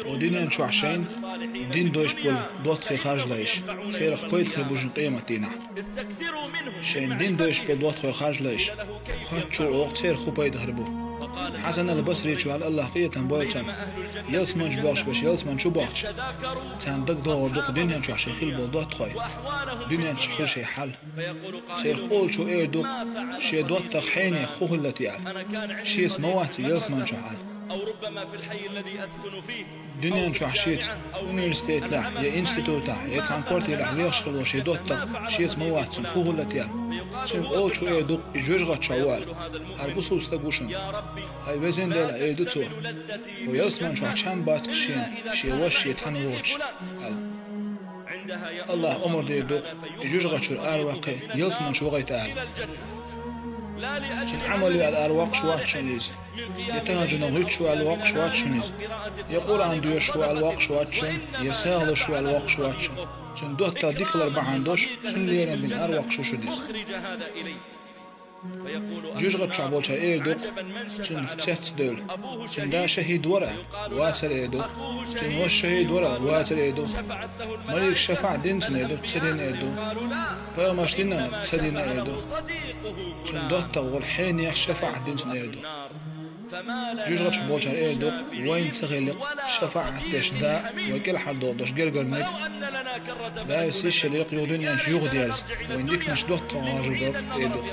ودين شو عشان دين دوش بول دوت خي خارج ليش سير خبيت خي بوجن قيمتينا شين دين دوش بول دوت خي خارج ليش خد شو وقت سير خبيت هربو حسن البصري شو على الله قية بويتن يلس منش باش باش يلس من شو باش صندق دور دق دنيا شو عشان خيل بودات خوي دنيا شو شي حل سير قول شو ايه دق شي دوت تخيني خوه التي على شي اسمه وقت يلس من شو حل أو ربما في الحي الذي أسكن فيه دنيا شو حشيت يونيفرسيتي لا يا انستيتوت يا ترانسبورت لا يشغل وشي دوت شي اسمه وقت خوه التي على سير قول شو ايه دق يجوج شوال هربوسو استقوشن هاي وزن دلا ايه دوتو ويسمن شو عشان بات شين شي وش يتنوش الله أمر دي دوق يجوج غشر الأرواق يسمن شو غيت أعلى شن عملوا على الأرواق شوات شنيز يتهجن غيت شو الواق شوات شنيز يقول عنده شو الواق شوات شن يساغل شو الواق شوات شن شن دوت تديك الأربع عندوش شن ليرن من أرواق شو شنيز جوج غد شعبول شا ايه دوق شن تسات دول شن دا شهيد ورا واسر ايه دوق شن وش شهيد ورا واسر ايه دوق مليك شفاع دين سن ايه دوق تسدين ايه دوق فيا ماشتنا تسدين ايه دوق شن دوت تغول حين يخ شفاع دين سن ايه دوق جوج غد شعبول شا ايه دوق وين تغلق شفاع تشدا وكل حد دوش قرقرنك لا يسيش اللي يقيودون ينش يغديرز وين ديك نش دوت تغاجر دوق ايه دوق